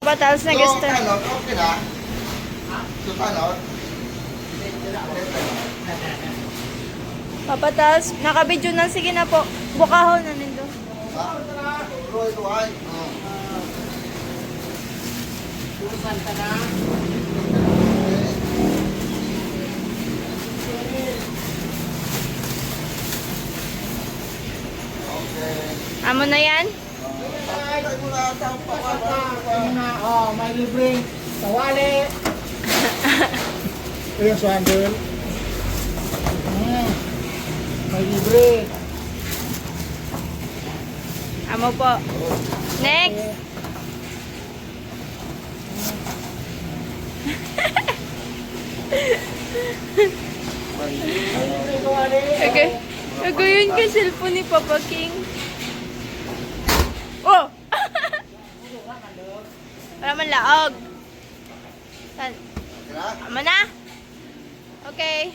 Patalas na gusto. Tanot, okay na. So, tanot. Papatalas. Nakabidyo na. Sige na po. Bukahon na nindo. Ruay. Tusan ka na. Amo na yan? Oh, may libre. Tawali. Ayun, swandel. May libre. Amo po. Next. Okay. Nagayon ka cellphone ni Papa King. Oh! Wala man laog. Amo na? Okay.